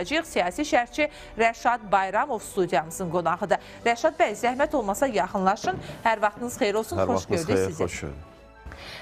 Siyasi şərhçi Rəşad Bayramov studiyamızın qonağıdır. Rəşad bəy, zəhmət olmasa yaxınlaşın. Hər vaxtınız xeyir olsun, xoş gördük sizi.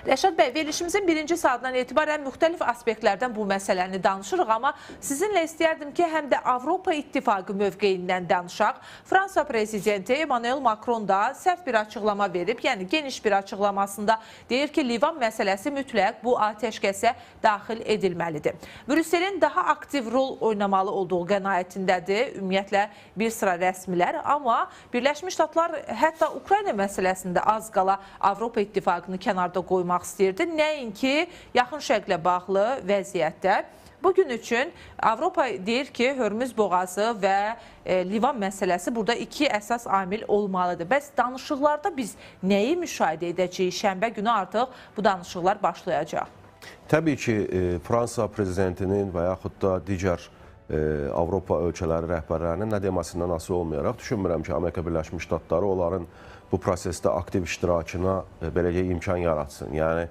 Rəşad bəy, verilişimizin birinci saatdan etibarən müxtəlif aspektlərdən bu məsələni danışırıq, amma sizinlə istəyərdim ki, həm də Avropa İttifaqı mövqeyindən danışaq. Fransa prezidenti Emmanuel Macron da səhv bir açıqlama verib, yəni geniş bir açıqlamasında deyir ki, Livan məsələsi mütləq bu atəşkəsə daxil edilməlidir. Brüsselin daha aktiv rol oynamalı olduğu qənaətindədir, ümumiyyətlə bir sıra rəsmilər, amma Birləşmiş Ştatlar hətta Ukrayna məsələsində az qala Avropa İttifaqını kənarda qoymaq istəyirdi. Nəinki yaxın şərqlə bağlı vəziyyətdə. Bugün üçün Avropa deyir ki, Hörmüz boğazı və Livan məsələsi burada iki əsas amil olmalıdır. Bəs danışıqlarda biz nəyi müşahidə edəcəyik? Şənbə günü artıq bu danışıqlar başlayacaq. Təbii ki, Fransa prezidentinin və yaxud da digər Avropa ölkələri rəhbərlərinin nə deməsindən asılı olmayaraq düşünmürəm ki, Amerika Birləşmiş Ştatları onların bu prosesdə aktiv iştirakına belə imkan yaratsın. Yəni,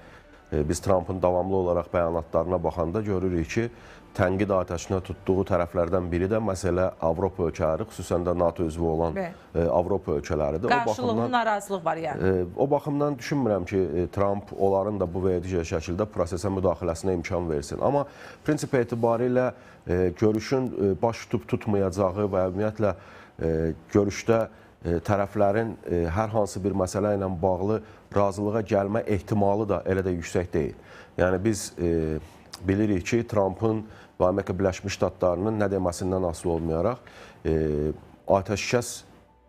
biz Trumpın davamlı olaraq bəyanatlarına baxanda görürük ki, tənqid atəşinə tutduğu tərəflərdən biri də məsələ Avropa ölkələri, xüsusən də NATO üzvü olan Avropa ölkələridir. Qarşılıqlı narazılıq var yəni. O baxımdan düşünmürəm ki, Trump onların da bu və ya digər şəkildə prosesə müdaxiləsinə imkan versin. Amma prinsip etibarilə görüşün baş tutub tutmayacağı və ümumiyyətlə görüşdə tərəflərin hər hansı bir məsələ ilə bağlı razılığa gəlmə ehtimalı da elə də yüksək deyil. Yəni biz bilirik ki, Trumpın və Amerika Birləşmiş Ştatlarının nə deməsindən asılı olmayaraq atəşkəs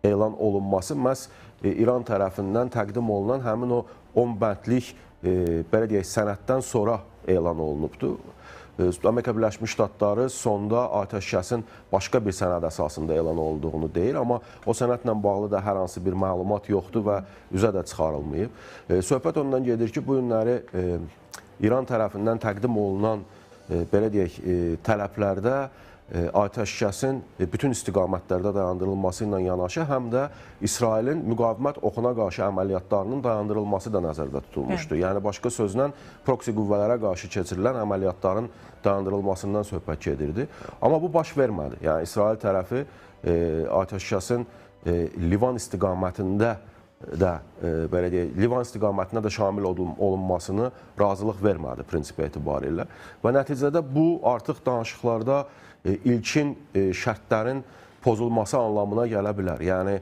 elan olunması məhz İran tərəfindən təqdim olunan həmin o 10 bəndlik belə deyək sənəddən sonra elan olunubdur. Amerika Birləşmiş Ştatları sonda atəşkəsin başqa bir sənəd əsasında elan olduğunu deyir, amma o sənədlə bağlı da hər hansı bir məlumat yoxdur və üzə də çıxarılmayıb. Söhbət ondan gedir ki, bu günləri İran tərəfindən təqdim olunan belə deyək tələblərdə atəşkəsin bütün istiqamətlərdə dayandırılması ilə yanaşı, həm də İsrailin müqavimət oxuna qarşı əməliyyatlarının dayandırılması da nəzərdə tutulmuşdur. Yəni, başqa sözlə, proksi qüvvələrə qarşı keçirilən əməliyyatların dayandırılmasından söhbət gedirdi. Amma bu baş vermədi. Yəni, İsrail tərəfi atəşkəsin Livan istiqamətində də, belə deyək, Livan istiqamətinə də şamil olunmasını razılıq vermədi prinsip etibarilə. Və nəticədə bu artıq danışıqlarda ilkin şərtlərin pozulması anlamına gələ bilər. Yəni,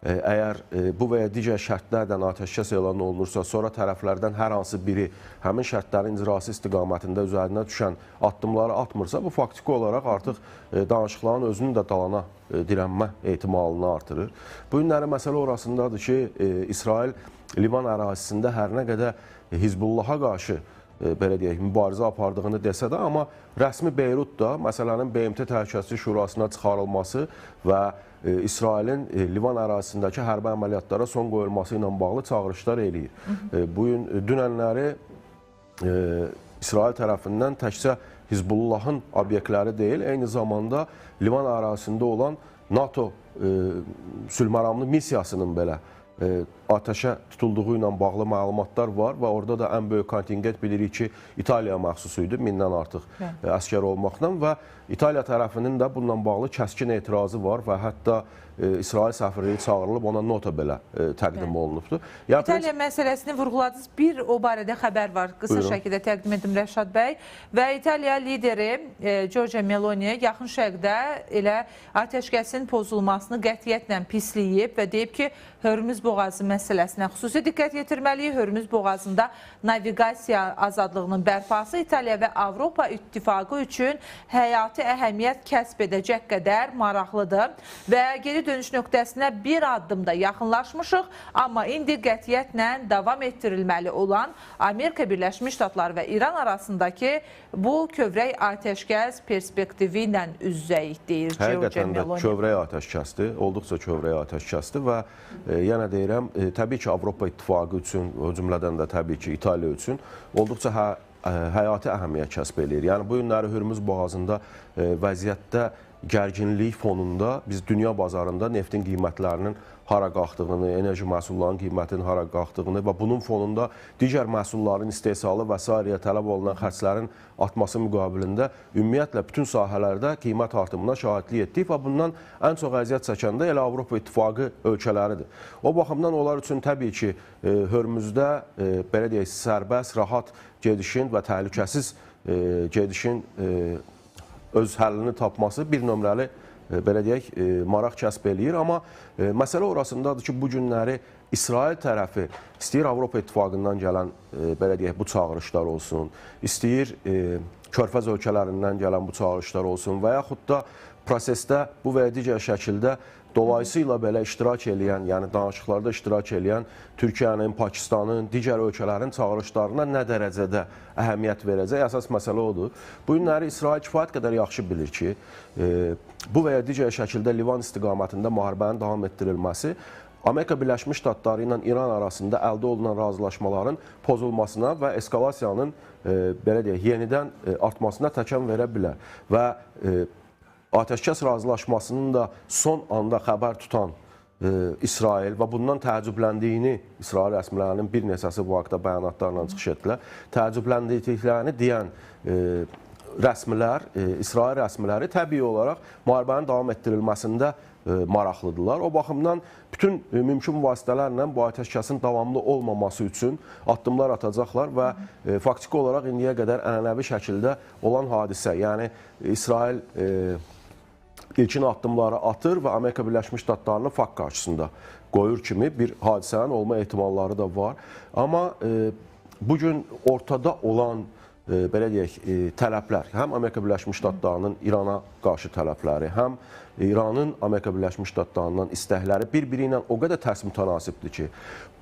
əgər bu və ya digər şərtlərdən atəşkəs elan olunursa, sonra tərəflərdən hər hansı biri həmin şərtlərin icrası istiqamətində üzərinə düşən addımları atmırsa, bu faktiki olaraq artıq danışıqların özünün də dalana dirənmə ehtimalını artırır. Bu günləri məsələ orasındadır ki, İsrail Livan ərazisində hər nə qədər Hizbullaha qarşı belə deyək, mübarizə apardığını desə də, amma rəsmi Beyrut da məsələnin BMT Təhlükəsizlik Şurasına çıxarılması və İsrailin Livan ərazisindəki hərbi əməliyyatlara son qoyulması ilə bağlı çağırışlar eləyir. Bugün dünənləri İsrail tərəfindən təkcə Hizbullahın obyektləri deyil, eyni zamanda Livan ərazisində olan NATO sülhməramlı missiyasının belə atəşə tutulduğu ilə bağlı məlumatlar var və orada da ən böyük kontingent bilirik ki, İtaliya məxsusu idi, 1000-dən artıq əskər olmaqla və İtaliya tərəfinin də bununla bağlı kəskin etirazı var və hətta İsrail səfirliyi çağırılıb, ona nota belə təqdim olunubdur. İtaliya məsələsini vurğuladınız. Bir o barədə xəbər var. Qısa şəkildə təqdim edim Rəşad bəy. Və İtaliya lideri Giorgia Meloni yaxın şərqdə elə atəşkəsin pozulmasını qətiyyətlə pisləyib və deyib ki, Hörmüz boğazı məsələsinə xüsusi diqqət yetirməliyik. Hörmüz boğazında naviqasiya azadlığının bərpası İtaliya və Avropa İttifaqı üçün həyati əhəmiyyət kəsb edəcək qədər maraqlıdır və geri dönüş nöqtəsinə bir addımda yaxınlaşmışıq, amma indi qətiyyətlə davam etdirilməli olan Amerika Birləşmiş Ştatları və İran arasındakı bu kövrək atəşkəs perspektivi ilə üz-üzəyik, deyir Giorgia Meloni. Həqiqətən də kövrək atəşkəsdir, olduqca kövrək atəşkəsdir və yenə deyirəm, təbii ki, Avropa İttifaqı üçün, o cümlədən də təbii ki, İtaliya üçün olduqca həyati əhəmiyyət kəsb edir. Yəni, bu günləri Hörmüz boğazında vəziyyətdə gərginlik fonunda biz dünya bazarında neftin qiymətlərinin hara qalxdığını, enerji məhsullarının qiymətinin hara qalxdığını və bunun fonunda digər məhsulların istehsalı və s. tələb olunan xərclərin artması müqabilində ümumiyyətlə bütün sahələrdə qiymət artımına şahidlik etdik və bundan ən çox əziyyət çəkən də elə Avropa İttifaqı ölkələridir. O baxımdan onlar üçün təbii ki, Hörmüzdə belə deyək, sərbəst, rahat gedişin və təhlükəsiz gedişin öz həllini tapması bir nömrəli belə deyək, maraq kəsb eləyir. Amma məsələ orasındadır ki, bu günləri İsrail tərəfi istəyir Avropa İttifaqından gələn belə deyək, bu çağırışlar olsun, istəyir Körfəz ölkələrindən gələn bu çağırışlar olsun və yaxud da prosesdə bu və ya digər şəkildə dolayısıyla belə iştirak eləyən, yəni danışıqlarda iştirak eləyən Türkiyənin, Pakistanın, digər ölkələrin çağırışlarına nə dərəcədə əhəmiyyət verəcək, əsas məsələ odur. Bu günləri İsrail kifayət qədər yaxşı bilir ki, bu və ya digər şəkildə Livan istiqamətində müharibənin davam etdirilməsi Amerika Birləşmiş Ştatları ilə İran arasında əldə olunan razılaşmaların pozulmasına və eskalasiyanın belə deyək, yenidən artmasına təkan verə bilər. Və atəşkəs razılaşmasının da son anda xəbər tutan İsrail və bundan təəccübləndiyini İsrail rəsmilərinin bir neçəsi bu haqda bəyanatlarla çıxış etdilər. Təəccübləndiklərini deyən rəsmilər, İsrail rəsmiləri təbii olaraq müharibənin davam etdirilməsində maraqlıdırlar. O baxımdan bütün mümkün vasitələrlə bu atəşkəsin davamlı olmaması üçün addımlar atacaqlar və faktiki olaraq indiyə qədər ənənəvi şəkildə olan hadisə, yəni İsrail ilkin addımları atır və Amerika Birləşmiş Ştatlarını fakt qarşısında qoyur kimi bir hadisənin olma ehtimalları da var. Amma bugün ortada olan belə deyək, tələblər, həm Amerika Birləşmiş Ştatlarının İrana qarşı tələbləri, həm İranın Amerika Birləşmiş Ştatlarından istəkləri bir-biri ilə o qədər tərs mütənasibdir ki,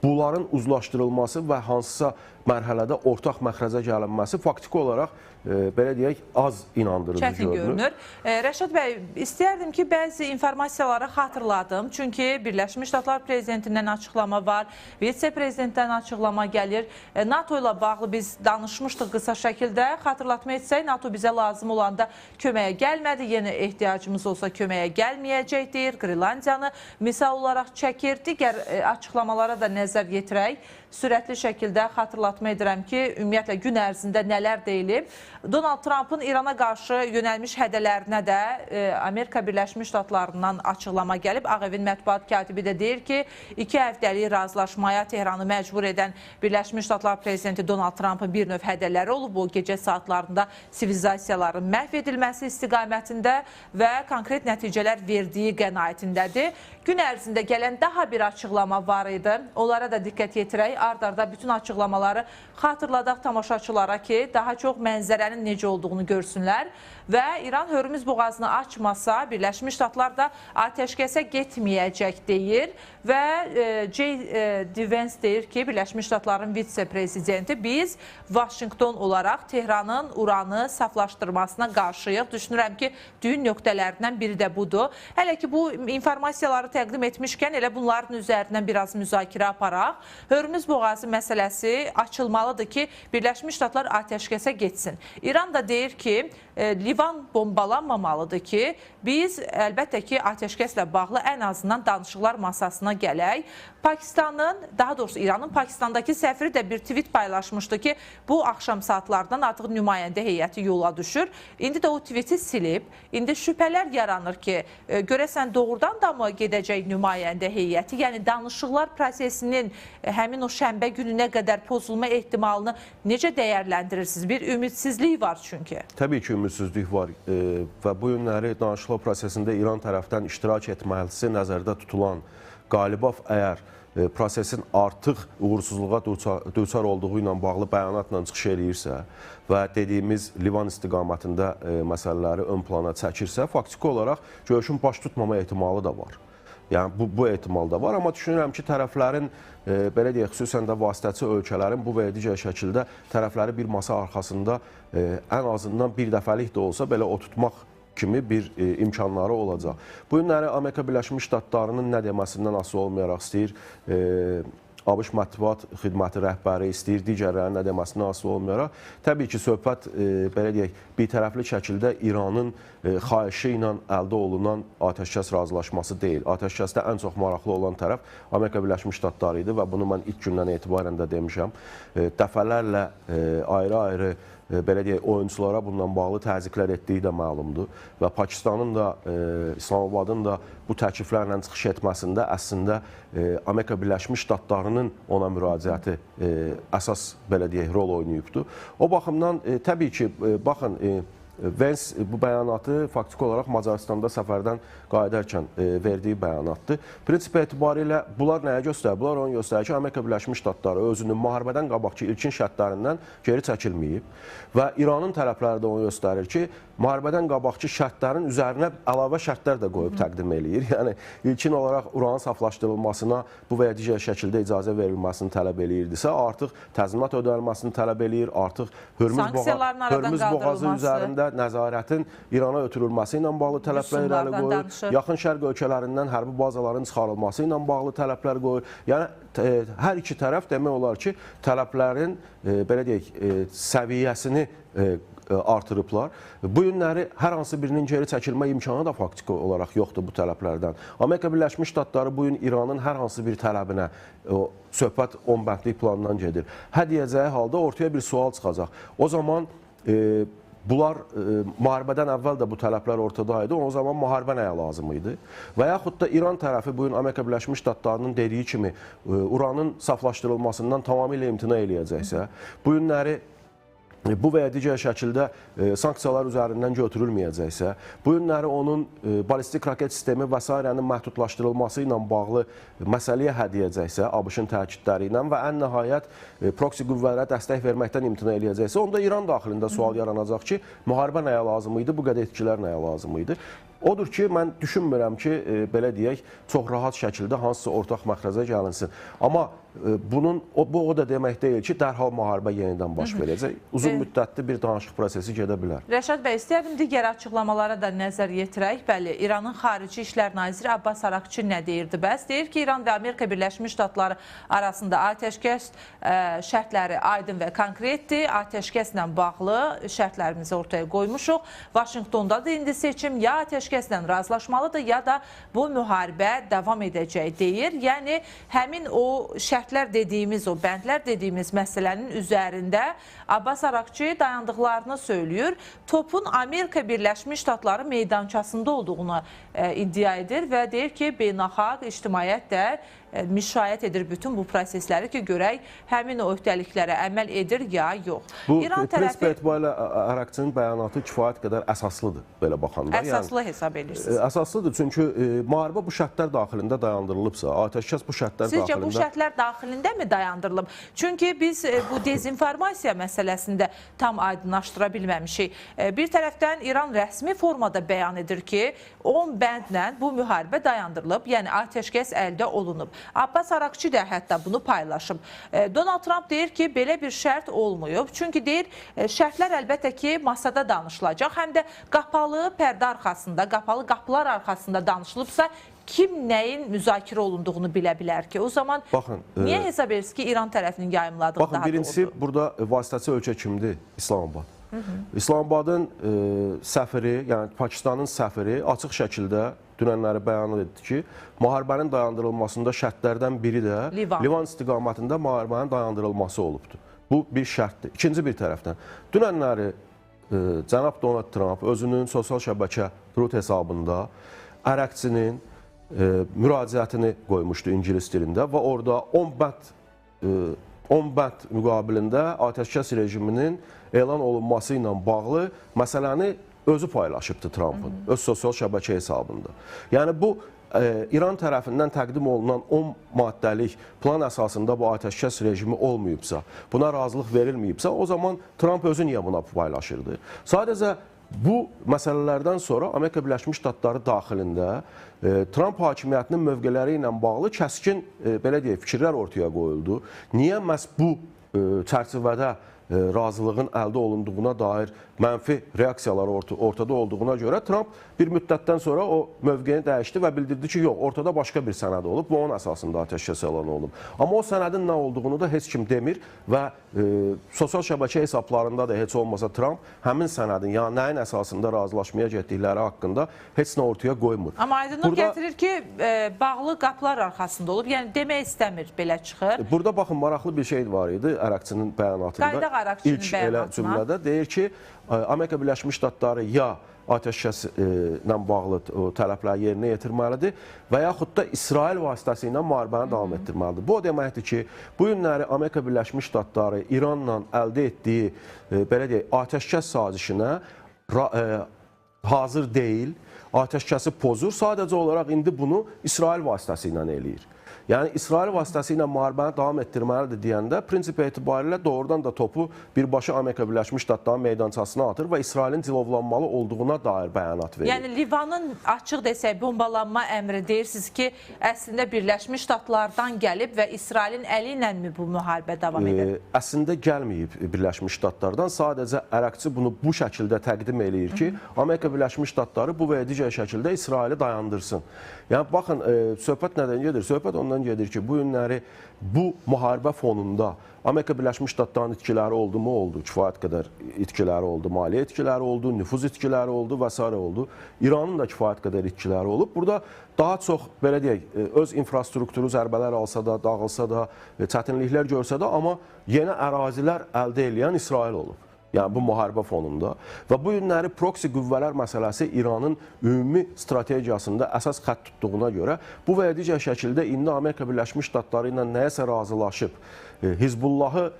bunların uzlaşdırılması və hansısa mərhələdə ortaq məxrəcə gəlinməsi faktiki olaraq belə deyək, az inandırıcı görünür. Rəşad bəy, istəyərdim ki, bəzi informasiyaları xatırladım. Çünki Birləşmiş Ştatlar prezidentindən açıqlama var, vitse-prezidentdən açıqlama gəlir. NATO ilə bağlı biz danışmışdıq qısa şəkildə. Xatırlatma etsək, NATO bizə lazım olanda köməyə gəlmədi, yenə ehtiyacımız olsa köməyə gəlməyəcək deyir. Qrilandiyanı misal olaraq çəkir. Digər açıqlamalara da nəzər yetirək. Sürətli şəkildə xatırlatma edirəm ki, ümumiyyətlə gün ərzində nələr deyilib. Donald Trump'ın İrana qarşı yönəlmiş hədələrinə də Amerika Birləşmiş Ştatlarından açıqlama gəlib. Ağ Evin mətbuat katibi də deyir ki, 2 həftəlik razılaşmaya Tehranı məcbur edən Birləşmiş Ştatlar prezidenti Donald Trump'ın bir növ hədələri olub. O gecə saatlarında sivilizasiyaların məhv edilməsi istiqamətində və konkret nəticələr verdiyi qənaətindədir. Gün ərzində gələn daha bir açıqlama var idi. Onlara da diqqət yetirək. Ard-arda bütün açıqlamaları xatırladaq tamaşaçılara ki, daha çox mənzərənin necə olduğunu görsünlər. Və İran Hörmüz boğazını açmasa, Birləşmiş Ştatlar da atəşkəsə getməyəcək deyir. Və J.D. Vance deyir ki, Birləşmiş Ştatların vitse-prezidenti, biz Vaşinqton olaraq Tehranın uranı saflaşdırmasına qarşıyıq. Düşünürəm ki, düyün nöqtələrindən biri də budur. Hələ ki, bu informasiyaları təqdim etmişkən elə bunların üzərindən biraz müzakirə aparaq. Hörmüz boğazı məsələsi açılmalıdır ki, Birləşmiş Ştatlar atəşkəsə getsin. İran da deyir ki, Livan bombalanmamalıdır ki, biz əlbəttə ki, atəşkəslə bağlı ən azından danışıqlar masasına gələk. Pakistanın, daha doğrusu İranın Pakistandakı səfiri də bir tweet paylaşmışdı ki, bu axşam saatlardan artıq nümayəndə heyəti yola düşür. İndi də o tweeti silib. İndi şübhələr yaranır ki, görəsən doğrudan da mı gedəcək nümayəndə heyəti? Yəni danışıqlar prosesinin həmin o şənbə gününə qədər pozulma ehtimalını necə dəyərləndirirsiniz? Bir ümidsizlik var çünki. Təbii ki, ümidsizlik var və bu günləri danışıqlar prosesində İran tərəfdən iştirak etməlisi nəzərdə tutulan Qalibov əgər prosesin artıq uğursuzluğa düçar olduğu ilə bağlı bəyanatla çıxış eləyirsə və dediyimiz Livan istiqamətində məsələləri ön plana çəkirsə, faktiki olaraq görüşün baş tutmama ehtimalı da var. Yəni bu ehtimal da var, amma düşünürəm ki, tərəflərin, belə deyək, xüsusən də vasitəçi ölkələrin bu və ya digər şəkildə tərəfləri bir masa arxasında ən azından bir dəfəlik də olsa belə oturtmaq kimi bir imkanları olacaq. Bu günləri Amerika Birləşmiş Ştatlarının nə deməsindən asılı olmayaraq istəyir, ABŞ mətbuat xidməti rəhbəri istəyir, digərlərinin nə deməsindən asılı olmayaraq, təbii ki, söhbət, belə deyək, bir tərəfli şəkildə İranın xahişi ilə əldə olunan atəşkəs razılaşması deyil. Atəşkəsdə ən çox maraqlı olan tərəf Amerika Birləşmiş Ştatları idi və bunu mən ilk gündən etibarən də demişəm. Dəfələrlə ayrı-ayrı belə deyək, oyunçulara bundan bağlı təzyiqlər etdiyi də məlumdur və Pakistanın da, İslamabadın da bu təkliflərlə çıxış etməsində əslində Amerika Birləşmiş Ştatlarının ona müraciəti əsas belə deyək, rol oynayıbdır. O baxımdan təbii ki, baxın, Vance bu bəyanatı faktiki olaraq Macaristanda səfərdən qayıdarkən verdiyi bəyanatdır. Prinsip etibarilə bunlar nəyə göstərir? Bunlar onu göstərir ki, Amerika Birləşmiş Ştatları özünün müharibədən qabaqki ilkin şərtlərindən geri çəkilməyib və İranın tərəfləri də onu göstərir ki, müharibədən qabaqki şərtlərin üzərinə əlavə şərtlər də qoyub təqdim eləyir. Yəni, ilkin olaraq uranın saflaşdırılmasına bu və ya digər şəkildə icazə verilməsini tələb eləyirdisə, artıq təzminat ödənilməsini tələb eləyir, artıq Hörmüz boğazı üzərində nəzarətin İrana ötürülməsi ilə bağlı tələblər irəli qoyur. Yaxın Şərq ölkələrindən hərbi bazaların çıxarılması ilə bağlı tələblər qoyur. Yəni, hər iki tərəf demək olar ki, tələblərin, belə deyək, səviyyəsini artırıblar. Bu günləri hər hansı birinin geri çəkilmə imkanı da faktiki olaraq yoxdur bu tələblərdən. Amerika Birləşmiş Ştatları bu gün İranın hər hansı bir tələbinə, söhbət 10 bəndlik planından gedir, hə deyəcəyi halda ortaya bir sual çıxacaq. O zaman bunlar müharibədən əvvəl də bu tələblər ortada idi. O zaman müharibə nəyə lazım idi? Və yaxud da İran tərəfi bugün Amerika Birləşmiş Ştatlarının dediyi kimi uranın saflaşdırılmasından tamamilə imtina eləyəcəksə, bu günləri bu və ya digər şəkildə sanksiyalar üzərindən götürülməyəcəksə, bu günləri onun balistik raket sistemi və s.'nin məhdudlaşdırılması ilə bağlı məsələyə hə deyəcəksə, ABŞ-ın təkidləri ilə və ən nəhayət proksi qüvvələrə dəstək verməkdən imtina eləyəcəksə, onda İran daxilində sual yaranacaq ki, müharibə nəyə lazım idi, bu qədər itkilər nəyə lazım idi? Odur ki, mən düşünmürəm ki, belə deyək, çox rahat şəkildə hansısa ortaq məxrəcə gəlinsin. Amma bu o da demək deyil ki, dərhal müharibə yenidən baş verəcək. Uzun müddətli bir danışıq prosesi gedə bilər. Rəşad bəy, istəyərdim digər açıqlamalara da nəzər yetirək. Bəli, İranın Xarici İşlər Naziri Abbas Araqçı nə deyirdi bəs? Deyir ki, İran və Amerika Birləşmiş Ştatları arasında atəşkəs şərtləri aydın və konkretdir. Atəşkəslə bağlı şərtlərimizi ortaya qoymuşuq. Vaşinqtondadır indi seçim, ya atəşkəslə razılaşmalıdır, ya da bu müharibə davam edəcək deyir. Yəni, həmin o şərtlər dediyimiz, o bəndlər dediyimiz məsələnin üzərində Abbas Araqçı dayandıqlarını söylüyor. Topun Amerika Birləşmiş Ştatları meydançasında olduğunu iddia edir və deyir ki, beynəlxalq ictimaiyyət də müşahidə edir bütün bu prosesləri ki, görək həmin o öhdəliklərə əməl edir ya yox. Bu prinsip etibarilə Araqçının bəyanatı kifayət qədər əsaslıdır, belə baxanda. Əsaslı hesab edirsiniz. Əsaslıdır, çünki müharibə bu şərtlər daxilində dayandırılıbsa, atəşkəs bu şərtlər daxilində... Sizcə bu şərtlər daxilində mi dayandırılıb? Çünki biz bu dezinformasiya məsələsində tam aydınlaşdıra bilməmişik. Bir tərəfdən İran rəsmi formada bəyan edir ki, 10 bəndlə bu müharibə dayandırılıb, yəni atəşkəs əldə olunub. Abbas Araqçı da hətta bunu paylaşıb. Donald Trump deyir ki, belə bir şərt olmayıb. Çünki deyir, şərtlər əlbəttə ki, masada danışılacaq. Həm də qapalı pərdə arxasında, qapalı qapılar arxasında danışılıbsa, kim nəyin müzakirə olunduğunu bilə bilər ki? O zaman niyə hesab edirsiniz ki, İran tərəfinin yayımladığı daha doğrudur? Baxın, birincisi, burada vasitəçi ölkə kimdir? İslamabad. İslamabadın səfiri, yəni Pakistanın səfiri açıq şəkildə dünənləri bəyan etdi ki, müharibənin dayandırılmasında şərtlərdən biri də Livan istiqamətində müharibənin dayandırılması olubdur. Bu bir şərtdir. İkinci bir tərəfdən, dünənləri cənab Donald Trump özünün sosial şəbəkə Truth hesabında Araqçının müraciətini qoymuşdu ingilis dilində və orada 10 bənd müqabilində atəşkəs rejiminin elan olunması ilə bağlı məsələni özü paylaşıbdır Trump'ın, öz sosial şəbəkə hesabında. Yəni bu, İran tərəfindən təqdim olunan 10 maddəlik plan əsasında bu atəşkəs rejimi olmayıbsa, buna razılıq verilməyibsə, o zaman Trump özü niyə buna paylaşırdı? Sadəcə bu məsələlərdən sonra Amerika Birləşmiş Ştatları daxilində Trump hakimiyyətinin mövqeləri ilə bağlı kəskin, belə deyək, fikirlər ortaya qoyuldu. Niyə məhz bu çərçivədə razılığın əldə olunduğuna dair mənfi reaksiyalar ortada olduğuna görə Tramp bir müddətdən sonra o mövqeyini dəyişdi və bildirdi ki, yox, ortada başqa bir sənəd olub və onun əsasında atəşkəs elan olunub. Amma o sənədin nə olduğunu da heç kim demir və sosial şəbəkə hesablarında da heç olmasa Tramp həmin sənədin, yəni nəyin əsasında razılaşmaya getdikləri haqqında heç nə ortaya qoymur. Amma aydınlıq gətirir ki, bağlı qapılar arxasında olub, yəni demək istəmir, belə çıxır. Burada baxın, maraqlı bir şey var idi Əraqçının bəyanatında. Qaydaq Əraqçının İlk elə cümlədə deyir ki, Amerika Birləşmiş Ştatları ya atəşkəslə bağlı tələbləri yerinə yetirməlidir və yaxud da İsrail vasitəsilə müharibəni davam etdirməlidir. Bu o deməkdir ki, bu günləri Amerika Birləşmiş Ştatları İranla əldə etdiyi, belə deyək, atəşkəs sazişinə hazır deyil, atəşkəsi pozur, sadəcə olaraq indi bunu İsrail vasitəsilə eləyir. Yəni, İsrail vasitəsilə müharibəni davam etdirməlidir deyəndə, prinsip etibarilə doğrudan da topu birbaşa Amerika Birləşmiş Ştatlarının meydançasına atır və İsrailin cilovlanmalı olduğuna dair bəyanat verir. Yəni, Livanın açıq desək, bombalanma əmri deyirsiniz ki, əslində Birləşmiş Ştatlardan gəlib və İsrailin əli ilə mi bu müharibə davam edir? Əslində gəlməyib Birləşmiş Ştatlardan, sadəcə Əraqçı bunu bu şəkildə təqdim eləyir ki, Amerika Birləşmiş Ştatları bu və digər şəkildə İsraili dayandırsın. Yəni, baxın, söhbət nədən gedir? Söhbət ondan gedir ki, bu günləri bu müharibə fonunda Amerika Birləşmiş Ştatlarının itkiləri oldu mu? Oldu. Kifayət qədər itkiləri oldu. Maliyyə itkiləri oldu, nüfuz itkiləri oldu və s. oldu. İranın da kifayət qədər itkiləri olub. Burada daha çox, belə deyək, öz infrastrukturu zərbələr alsa da, dağılsa da, çətinliklər görsə də, amma yeni ərazilər əldə edən İsrail olub. Yəni, bu müharibə fonunda və bu günləri proksi qüvvələr məsələsi İranın ümumi strategiyasında əsas xətt tutduğuna görə bu və digər şəkildə indi Amerika Birləşmiş Ştatları ilə nəyəsə razılaşıb, Hizbullahı,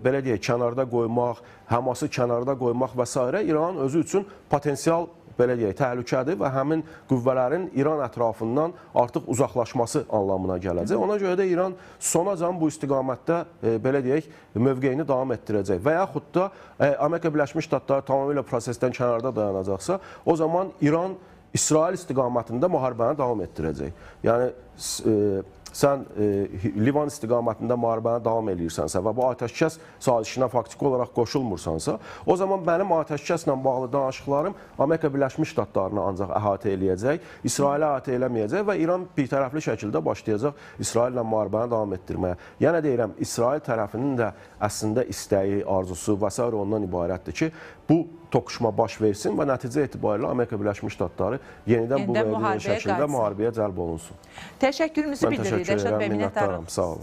belə deyək, kənarda qoymaq, Həması kənarda qoymaq və s. İranın özü üçün potensial, belə deyək, təhlükədir və həmin qüvvələrin İran ətrafından artıq uzaqlaşması anlamına gələcək. Ona görə də İran sonacan bu istiqamətdə, belə deyək, mövqeyini davam etdirəcək. Və yaxud da Amerika Birləşmiş Ştatları tamamilə prosesdən kənarda dayanacaqsa, o zaman İran İsrail istiqamətində müharibəni davam etdirəcək. Yəni, sən Livan istiqamətində müharibəni davam edirsənsə və bu atəşkəs sazişinə faktiki olaraq qoşulmursansa, o zaman mənim atəşkəslə bağlı danışıqlarım Amerika Birləşmiş Ştatlarını ancaq əhatə eləyəcək, İsraili əhatə eləməyəcək və İran birtərəfli şəkildə başlayacaq İsraillə müharibəni davam etdirməyə. Yəni deyirəm, İsrail tərəfinin də əslində istəyi, arzusu və s. ondan ibarətdir ki, bu toqquşma baş versin və nəticə etibarilə Amerika Birləşmiş Ştatları yenidən bu və şəkildə müharibəyə cəlb olunsun. Təşəkkürümüzü bildiririk. Mən təşəkkür edirəm, minnətdaram. Sağ olun.